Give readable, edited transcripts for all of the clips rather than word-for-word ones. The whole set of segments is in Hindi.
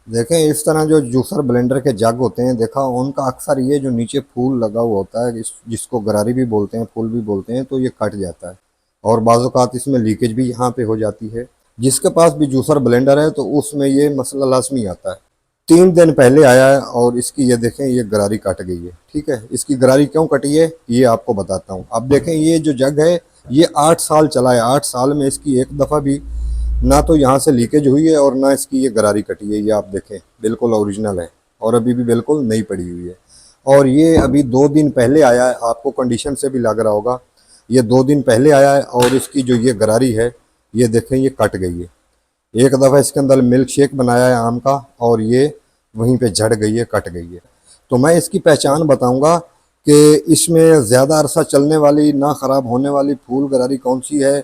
देखें इस तरह जो जूसर ब्लेंडर के जग होते हैं, देखा उनका अक्सर ये जो नीचे फूल लगा हुआ होता है, जिसको गरारी भी बोलते हैं, फूल भी बोलते हैं, तो ये कट जाता है और बाज़ औक़ात इसमें लीकेज भी यहाँ पे हो जाती है। जिसके पास भी जूसर ब्लेंडर है तो उसमें ये मसला लाजमी आता है। 3 दिन पहले आया है और इसकी ये देखें ये गरारी कट गई है। ठीक है, इसकी गरारी क्यों कटी है ये आपको बताता हूँ। अब देखें ये जो जग है ये 8 साल चला है, 8 साल में इसकी एक दफ़ा भी ना तो यहाँ से लीकेज हुई है और ना इसकी ये गरारी कटी है। ये आप देखें बिल्कुल ओरिजिनल है और अभी भी बिल्कुल नई पड़ी हुई है। और ये अभी 2 दिन पहले आया है, आपको कंडीशन से भी लग रहा होगा। ये 2 दिन पहले आया है और इसकी जो ये गरारी है ये देखें ये कट गई है। एक दफ़ा इसके अंदर मिल्क शेक बनाया है आम का और ये वहीं पे झड़ गई है, कट गई है। तो मैं इसकी पहचान बताऊंगा कि इसमें ज़्यादा अरसा चलने वाली, ना ख़राब होने वाली फूल गरारी कौन सी है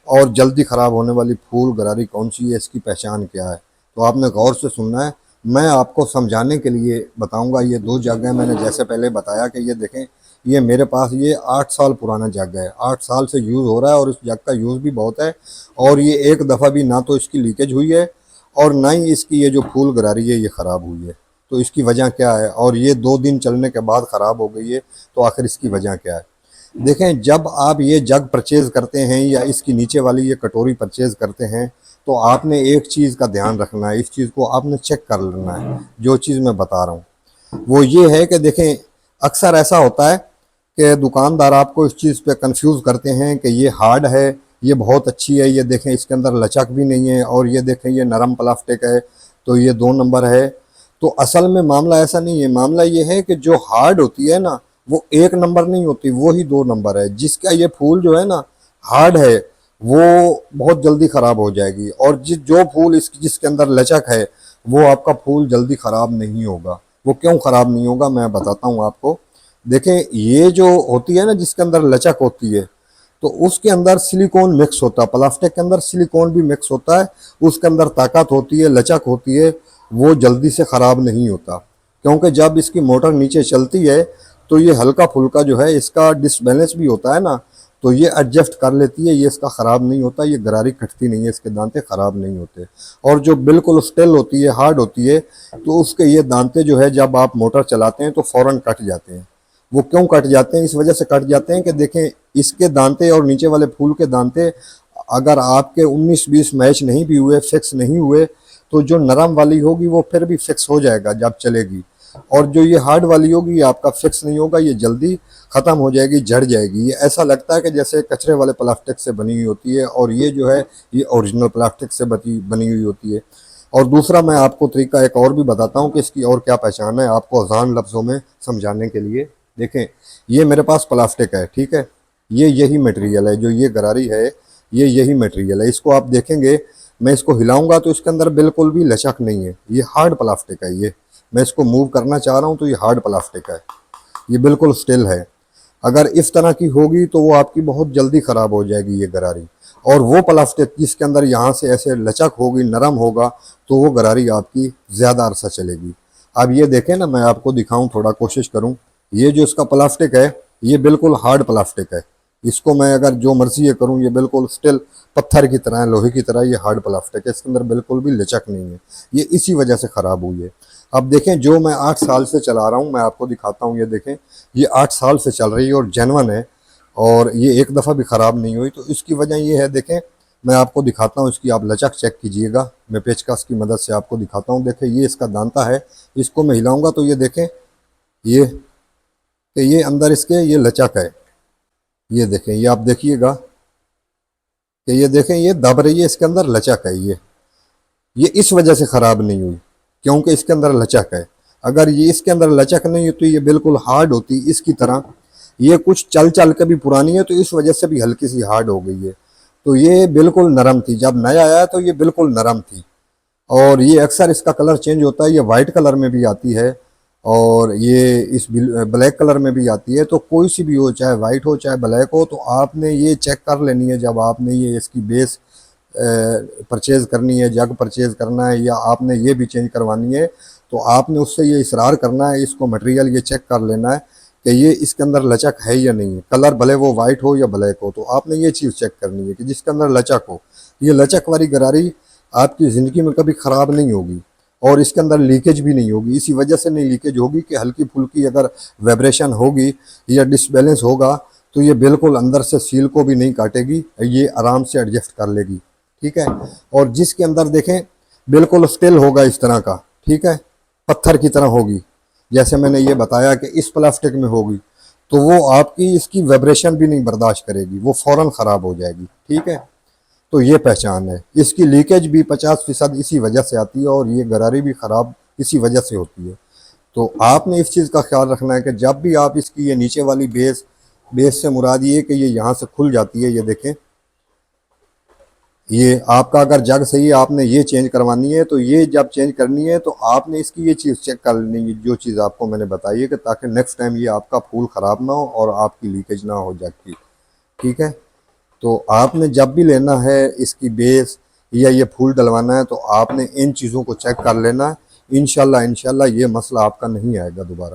और जल्दी ख़राब होने वाली फूल गरारी कौन सी है, इसकी पहचान क्या है। तो आपने गौर से सुनना है, मैं आपको समझाने के लिए बताऊंगा। ये 2 जग हैं, मैंने जैसे पहले बताया कि ये देखें ये मेरे पास ये 8 साल पुराना जग है, 8 साल से यूज़ हो रहा है और इस जग का यूज़ भी बहुत है। और ये एक दफ़ा भी ना तो इसकी लीकेज हुई है और ना ही इसकी ये जो फूल गरारी है ये ख़राब हुई है। तो इसकी वजह क्या है, और ये 2 दिन चलने के बाद ख़राब हो गई है, तो आखिर इसकी वजह क्या है। देखें जब आप ये जग परचेज़ करते हैं या इसकी नीचे वाली ये कटोरी परचेज़ करते हैं तो आपने एक चीज़ का ध्यान रखना है, इस चीज़ को आपने चेक कर लेना है। जो चीज़ मैं बता रहा हूँ वो ये है कि देखें अक्सर ऐसा होता है कि दुकानदार आपको इस चीज़ पे कंफ्यूज करते हैं कि ये हार्ड है, ये बहुत अच्छी है, ये देखें इसके अंदर लचक भी नहीं है, और ये देखें ये नरम प्लास्टिक है तो ये 2 नंबर है। तो असल में मामला ऐसा नहीं है। मामला ये है कि जो हार्ड होती है ना वो 1 नंबर नहीं होती, वो ही 2 नंबर है। जिसका ये फूल जो है ना हार्ड है वो बहुत जल्दी ख़राब हो जाएगी, और जो फूल जिसके अंदर लचक है वो आपका फूल जल्दी ख़राब नहीं होगा। वो क्यों ख़राब नहीं होगा मैं बताता हूँ आपको। देखें ये जो होती है ना जिसके अंदर लचक होती है तो उसके अंदर सिलिकॉन मिक्स होता है, प्लास्टिक के अंदर सिलिकॉन भी मिक्स होता है, उसके अंदर ताकत होती है, लचक होती है, वो जल्दी से ख़राब नहीं होता। क्योंकि जब इसकी मोटर नीचे चलती है तो ये हल्का फुल्का जो है इसका डिसबैलेंस भी होता है ना, तो ये एडजस्ट कर लेती है, ये इसका ख़राब नहीं होता, ये गरारी कटती नहीं है, इसके दांते ख़राब नहीं होते। और जो बिल्कुल स्टिल होती है, हार्ड होती है, तो उसके ये दांते जो है जब आप मोटर चलाते हैं तो फ़ौरन कट जाते हैं। वो क्यों कट जाते हैं, इस वजह से कट जाते हैं कि देखें इसके दांते और नीचे वाले फूल के दांते अगर आपके 19-20 मैच नहीं भी हुए, फिक्स नहीं हुए, तो जो नरम वाली होगी वो फिर भी फिक्स हो जाएगा जब चलेगी, और जो ये हार्ड वाली होगी आपका फिक्स नहीं होगा, ये जल्दी ख़त्म हो जाएगी, झड़ जाएगी। ये ऐसा लगता है कि जैसे कचरे वाले प्लास्टिक से बनी हुई होती है, और ये जो है ये ओरिजिनल प्लास्टिक से बनी हुई होती है। और दूसरा मैं आपको तरीका एक और भी बताता हूँ कि इसकी और क्या पहचान है, आपको आसान लफ्ज़ों में समझाने के लिए। देखें ये मेरे पास प्लास्टिक है, ठीक है, ये यही मटेरियल है, जो ये गरारी है ये यही मटेरियल है। इसको आप देखेंगे, मैं इसको हिलाऊंगा तो इसके अंदर बिल्कुल भी लचक नहीं है, ये हार्ड प्लास्टिक है। ये मैं इसको मूव करना चाह रहा हूँ तो ये हार्ड प्लास्टिक है, ये बिल्कुल स्टिल है। अगर इस तरह की होगी तो वो आपकी बहुत जल्दी ख़राब हो जाएगी ये गरारी। और वो प्लास्टिक जिसके अंदर यहाँ से ऐसे लचक होगी, नरम होगा, तो वो गरारी आपकी ज़्यादा अरसा चलेगी। अब ये देखें ना, मैं आपको दिखाऊं, थोड़ा कोशिश करूं। ये जो इसका प्लास्टिक है ये बिल्कुल हार्ड प्लास्टिक है, इसको मैं अगर जो मर्जी ये करूं ये बिल्कुल स्टिल पत्थर की तरह है, लोहे की तरह ये हार्ड प्लास्टिक है, इसके अंदर बिल्कुल भी लचक नहीं है, ये इसी वजह से ख़राब हुई है। अब देखें जो मैं 8 साल से चला रहा हूँ, मैं आपको दिखाता हूँ, ये देखें ये 8 साल से चल रही है और जेन्युइन है, और ये एक दफ़ा भी ख़राब नहीं हुई। तो इसकी वजह ये है, देखें मैं आपको दिखाता हूँ, इसकी आप लचक चेक कीजिएगा, मैं पेचकस की मदद से आपको दिखाता हूँ। देखें ये इसका दांता है, इसको मैं हिलाऊंगा तो ये देखें ये कि ये अंदर इसके ये लचक है, ये देखें, ये आप देखिएगा कि ये देखें ये दब रही है, इसके अंदर लचक है। ये इस वजह से ख़राब नहीं हुई क्योंकि इसके अंदर लचक है। अगर ये इसके अंदर लचक नहीं होती, ये बिल्कुल हार्ड होती इसकी तरह, ये कुछ चल चल के भी पुरानी है तो इस वजह से भी हल्की सी हार्ड हो गई है। तो ये बिल्कुल नरम थी, जब नया आया तो ये बिल्कुल नरम थी। और ये अक्सर इसका कलर चेंज होता है, ये वाइट कलर में भी आती है और ये इस ब्लैक कलर में भी आती है। तो कोई सी भी हो, चाहे वाइट हो चाहे ब्लैक हो, तो आपने ये चेक कर लेनी है जब आपने ये इसकी बेस परचेज़ करनी है, जग परचेज़ करना है, या आपने ये भी चेंज करवानी है, तो आपने उससे ये इसरार करना है, इसको मटेरियल ये चेक कर लेना है कि ये इसके अंदर लचक है या नहीं है। कलर भले वो वाइट हो या ब्लैक हो, तो आपने ये चीज़ चेक करनी है कि जिसके अंदर लचक हो। ये लचक वाली गरारी आपकी ज़िंदगी में कभी ख़राब नहीं होगी। और इसके अंदर लीकेज भी नहीं होगी। इसी वजह से नहीं लीकेज होगी कि हल्की फुल्की अगर वाइब्रेशन होगी या डिसबैलेंस होगा तो ये बिल्कुल अंदर से सील को भी नहीं काटेगी, ये आराम से एडजस्ट कर लेगी। ठीक है। और जिसके अंदर देखें बिल्कुल स्टिल होगा इस तरह का, ठीक है, पत्थर की तरह होगी, जैसे मैंने ये बताया कि इस प्लास्टिक में होगी तो वो आपकी इसकी वाइब्रेशन भी नहीं बर्दाश्त करेगी, वो फ़ौरन ख़राब हो जाएगी। ठीक है। तो ये पहचान है। इसकी लीकेज भी 50% इसी वजह से आती है और ये गरारी भी ख़राब इसी वजह से होती है। तो आपने इस चीज़ का ख्याल रखना है कि जब भी आप इसकी ये नीचे वाली बेस से मुराद ये कि ये यहाँ से खुल जाती है, ये देखें, ये आपका अगर जग सही है, आपने ये चेंज करवानी है, तो ये जब चेंज करनी है तो आपने इसकी ये चीज़ चेक कर लेनी है, जो चीज़ आपको मैंने बताई है, कि ताकि नेक्स्ट टाइम ये आपका फूल ख़राब ना हो और आपकी लीकेज ना हो जग की। ठीक है। तो आपने जब भी लेना है इसकी बेस या ये फूल डलवाना है तो आपने इन चीज़ों को चेक कर लेना है। इंशाल्लाह ये मसला आपका नहीं आएगा दोबारा।